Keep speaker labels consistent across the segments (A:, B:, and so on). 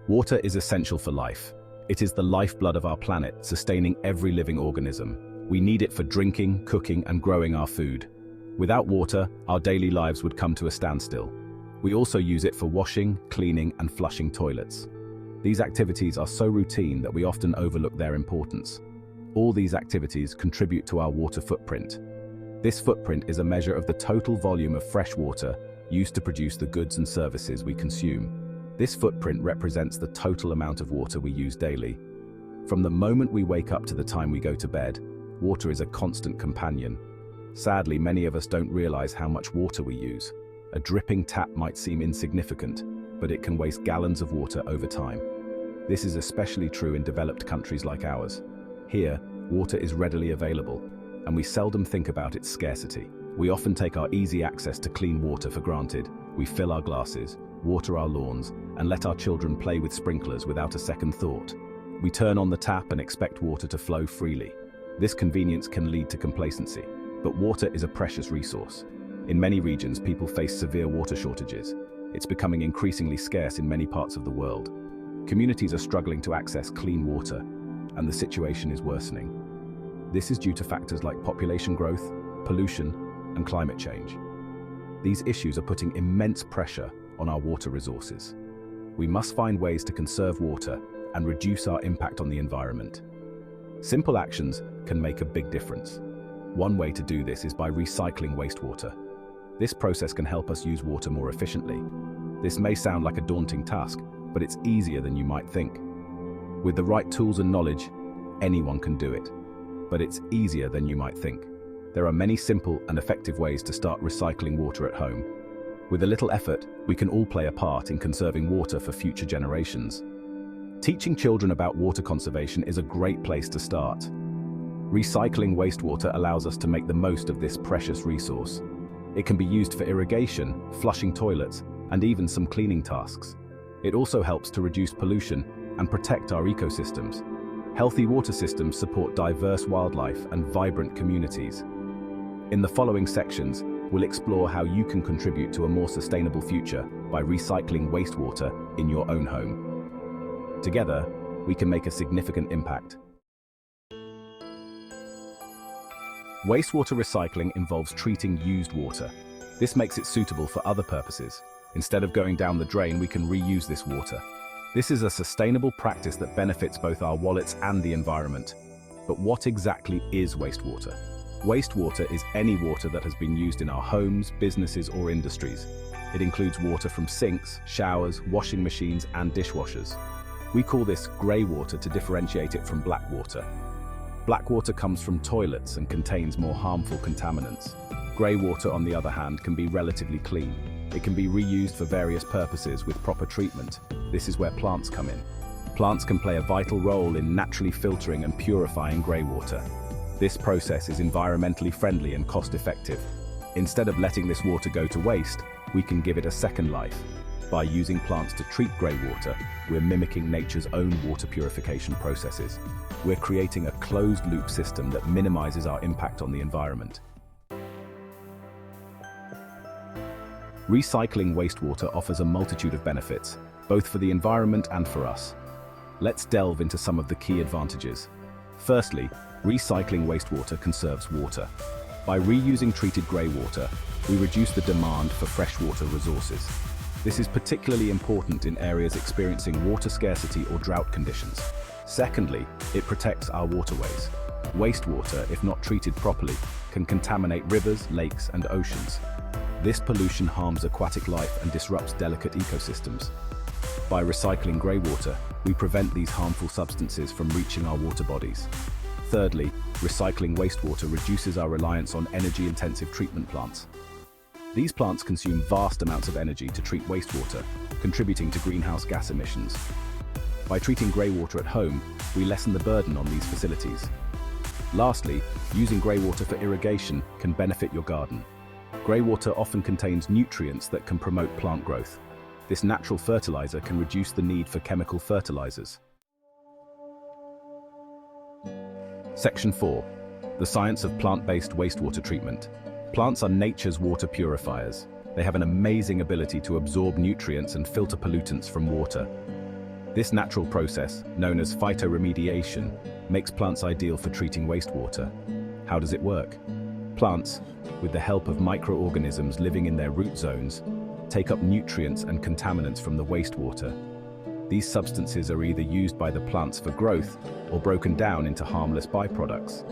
A: Water is essential for life. It is the lifeblood of our planet, sustaining every living organism. We need it for drinking, cooking, and growing our food. Without water, our daily lives would come to a standstill. We also use it for washing, cleaning, and flushing toilets. These activities are so routine that we often overlook their importance. All these activities contribute to our water footprint. This footprint is a measure of the total volume of fresh water used to produce the goods and services we consume. This footprint represents the total amount of water we use daily. From the moment we wake up to the time we go to bed, water is a constant companion. Sadly, many of us don't realize how much water we use. A dripping tap might seem insignificant, but it can waste gallons of water over time. This is especially true in developed countries like ours. Here, water is readily available, and we seldom think about its scarcity. We often take our easy access to clean water for granted. We fill our glasses, water our lawns, and let our children play with sprinklers without a second thought. We turn on the tap and expect water to flow freely. This convenience can lead to complacency, but water is a precious resource. In many regions, people face severe water shortages. It's becoming increasingly scarce in many parts of the world. Communities are struggling to access clean water, and the situation is worsening. This is due to factors like population growth, pollution, and climate change. These issues are putting immense pressure on our water resources. We must find ways to conserve water and reduce our impact on the environment. Simple actions can make a big difference. One way to do this is by recycling wastewater. This process can help us use water more efficiently. This may sound like a daunting task, but it's easier than you might think. With the right tools and knowledge, anyone can do it. But it's easier than you might think. There are many simple and effective ways to start recycling water at home. With a little effort, we can all play a part in conserving water for future generations. Teaching children about water conservation is a great place to start. Recycling wastewater allows us to make the most of this precious resource. It can be used for irrigation, flushing toilets, and even some cleaning tasks. It also helps to reduce pollution and protect our ecosystems. Healthy water systems support diverse wildlife and vibrant communities. In the following sections, we'll explore how you can contribute to a more sustainable future by recycling wastewater in your own home. Together, we can make a significant impact. Wastewater recycling involves treating used water. This makes it suitable for other purposes. Instead of going down the drain, we can reuse this water. This is a sustainable practice that benefits both our wallets and the environment. But what exactly is wastewater? Wastewater is any water that has been used in our homes, businesses, or industries. It includes water from sinks, showers, washing machines, and dishwashers. We call this greywater to differentiate it from black water. Black water comes from toilets and contains more harmful contaminants. Greywater, on the other hand, can be relatively clean. It can be reused for various purposes with proper treatment. This is where plants come in. Plants can play a vital role in naturally filtering and purifying greywater. This process is environmentally friendly and cost-effective. Instead of letting this water go to waste, we can give it a second life. By using plants to treat greywater, we're mimicking nature's own water purification processes. We're creating a closed-loop system that minimizes our impact on the environment. Recycling wastewater offers a multitude of benefits, both for the environment and for us. Let's delve into some of the key advantages. Firstly, recycling wastewater conserves water. By reusing treated greywater, we reduce the demand for freshwater resources. This is particularly important in areas experiencing water scarcity or drought conditions. Secondly, it protects our waterways. Wastewater, if not treated properly, can contaminate rivers, lakes, and oceans. This pollution harms aquatic life and disrupts delicate ecosystems. By recycling greywater, we prevent these harmful substances from reaching our water bodies. Thirdly, recycling wastewater reduces our reliance on energy-intensive treatment plants. These plants consume vast amounts of energy to treat wastewater, contributing to greenhouse gas emissions. By treating greywater at home, we lessen the burden on these facilities. Lastly, using greywater for irrigation can benefit your garden. Greywater often contains nutrients that can promote plant growth. This natural fertilizer can reduce the need for chemical fertilizers. Section 4. The science of plant-based wastewater treatment. Plants are nature's water purifiers. They have an amazing ability to absorb nutrients and filter pollutants from water. This natural process, known as phytoremediation, makes plants ideal for treating wastewater. How does it work? Plants, with the help of microorganisms living in their root zones, take up nutrients and contaminants from the wastewater. These substances are either used by the plants for growth or broken down into harmless byproducts.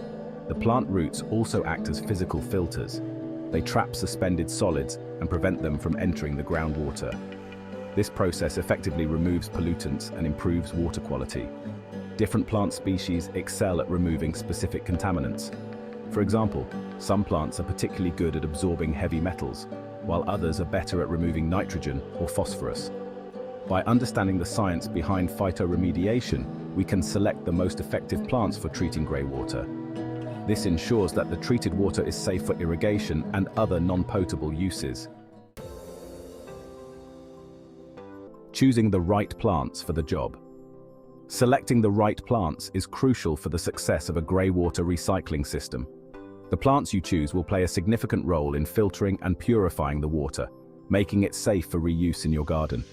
A: The plant roots also act as physical filters. They trap suspended solids and prevent them from entering the groundwater. This process effectively removes pollutants and improves water quality. Different plant species excel at removing specific contaminants. For example, some plants are particularly good at absorbing heavy metals, while others are better at removing nitrogen or phosphorus. By understanding the science behind phytoremediation, we can select the most effective plants for treating greywater. This ensures that the treated water is safe for irrigation and other non-potable uses. Choosing the right plants for the job. Selecting the right plants is crucial for the success of a greywater recycling system. The plants you choose will play a significant role in filtering and purifying the water, making it safe for reuse in your garden.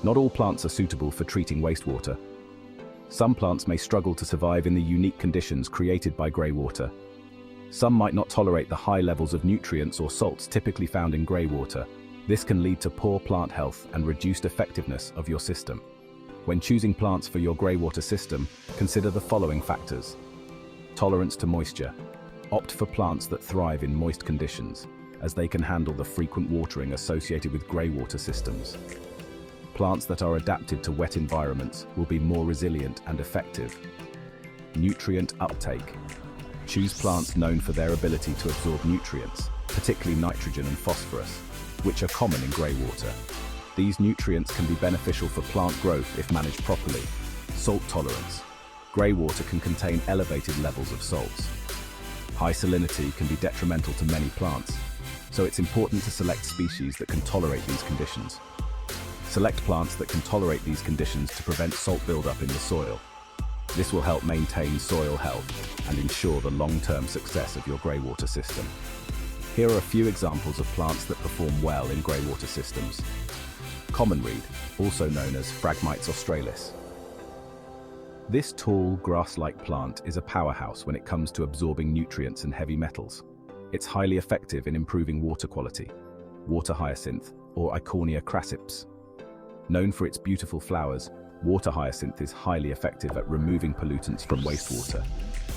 A: Not all plants are suitable for treating wastewater. Some plants may struggle to survive in the unique conditions created by greywater. Some might not tolerate the high levels of nutrients or salts typically found in greywater. This can lead to poor plant health and reduced effectiveness of your system. When choosing plants for your greywater system, consider the following factors. Tolerance to moisture. Opt for plants that thrive in moist conditions, as they can handle the frequent watering associated with greywater systems. Plants that are adapted to wet environments will be more resilient and effective. Nutrient uptake. Choose plants known for their ability to absorb nutrients, particularly nitrogen and phosphorus, which are common in greywater. These nutrients can be beneficial for plant growth if managed properly. Salt tolerance. Greywater can contain elevated levels of salts. High salinity can be detrimental to many plants, so it's important to select species that can tolerate these conditions. Select plants that can tolerate these conditions to prevent salt buildup in the soil. This will help maintain soil health and ensure the long-term success of your greywater system. Here are a few examples of plants that perform well in greywater systems. Commonweed, also known as Phragmites australis. This tall, grass-like plant is a powerhouse when it comes to absorbing nutrients and heavy metals. It's highly effective in improving water quality. Water hyacinth, or Icornia crassips. Known for its beautiful flowers, water hyacinth is highly effective at removing pollutants from wastewater.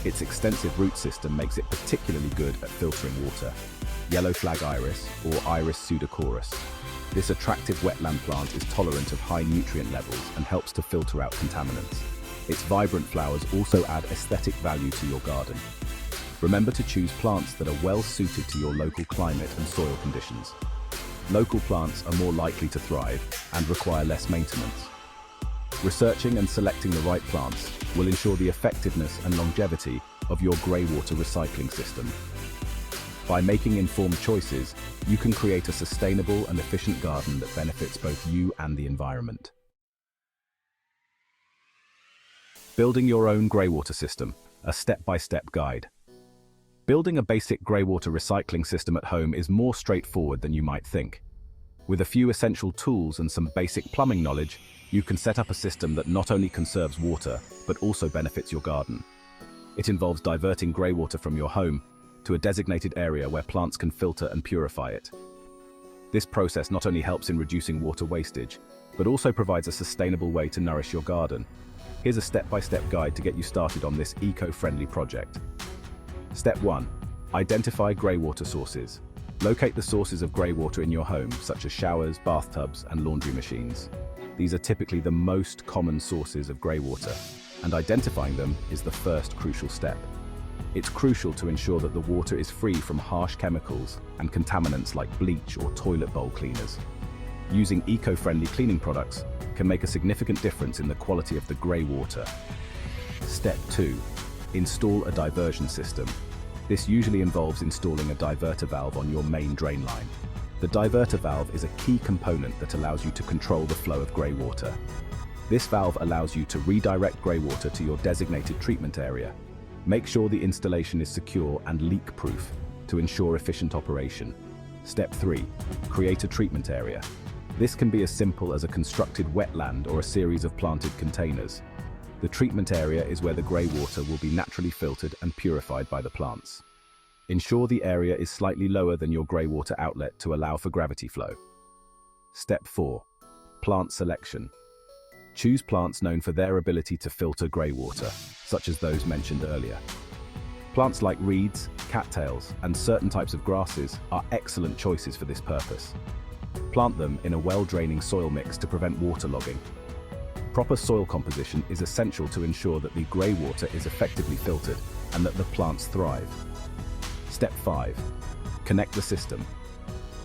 A: Its extensive root system makes it particularly good at filtering water. Yellow flag iris, or Iris pseudochorus. This attractive wetland plant is tolerant of high nutrient levels and helps to filter out contaminants. Its vibrant flowers also add aesthetic value to your garden. Remember to choose plants that are well suited to your local climate and soil conditions. Local plants are more likely to thrive and require less maintenance. Researching and selecting the right plants will ensure the effectiveness and longevity of your greywater recycling system. By making informed choices, you can create a sustainable and efficient garden that benefits both you and the environment. Building your own greywater system, a step-by-step guide. Building a basic greywater recycling system at home is more straightforward than you might think. With a few essential tools and some basic plumbing knowledge, you can set up a system that not only conserves water, but also benefits your garden. It involves diverting greywater from your home to a designated area where plants can filter and purify it. This process not only helps in reducing water wastage, but also provides a sustainable way to nourish your garden. Here's a step-by-step guide to get you started on this eco-friendly project. Step 1. Identify greywater sources. Locate the sources of greywater in your home, such as showers, bathtubs, and laundry machines. These are typically the most common sources of greywater, and identifying them is the first crucial step. It's crucial to ensure that the water is free from harsh chemicals and contaminants like bleach or toilet bowl cleaners. Using eco-friendly cleaning products can make a significant difference in the quality of the greywater. Step 2. Install a diversion system. This usually involves installing a diverter valve on your main drain line. The diverter valve is a key component that allows you to control the flow of greywater. This valve allows you to redirect greywater to your designated treatment area. Make sure the installation is secure and leak-proof to ensure efficient operation. Step 3. Create a treatment area. This can be as simple as a constructed wetland or a series of planted containers. The treatment area is where the grey water will be naturally filtered and purified by the plants. Ensure the area is slightly lower than your grey water outlet to allow for gravity flow. Step 4. Plant selection. Choose plants known for their ability to filter grey water, such as those mentioned earlier. Plants like reeds, cattails, and certain types of grasses are excellent choices for this purpose. Plant them in a well-draining soil mix to prevent waterlogging. Proper soil composition is essential to ensure that the grey water is effectively filtered and that the plants thrive. Step 5. Connect the system.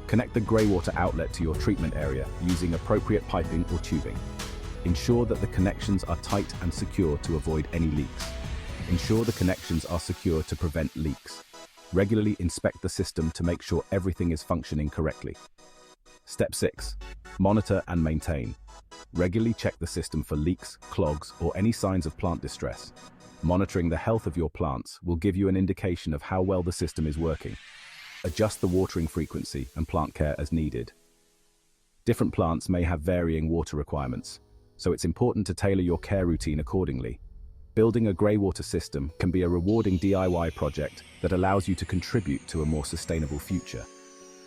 A: Connect the grey water outlet to your treatment area using appropriate piping or tubing. Ensure that the connections are tight and secure to avoid any leaks. Ensure the connections are secure to prevent leaks. Regularly inspect the system to make sure everything is functioning correctly. Step 6. Monitor and maintain. Regularly check the system for leaks, clogs, or any signs of plant distress. Monitoring the health of your plants will give you an indication of how well the system is working. Adjust the watering frequency and plant care as needed. Different plants may have varying water requirements, so it's important to tailor your care routine accordingly. Building a grey water system can be a rewarding DIY project that allows you to contribute to a more sustainable future.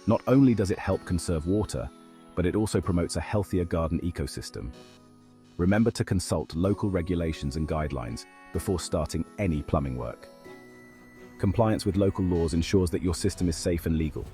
A: Not only does it help conserve water, but it also promotes a healthier garden ecosystem. Remember to consult local regulations and guidelines before starting any plumbing work. Compliance with local laws ensures that your system is safe and legal.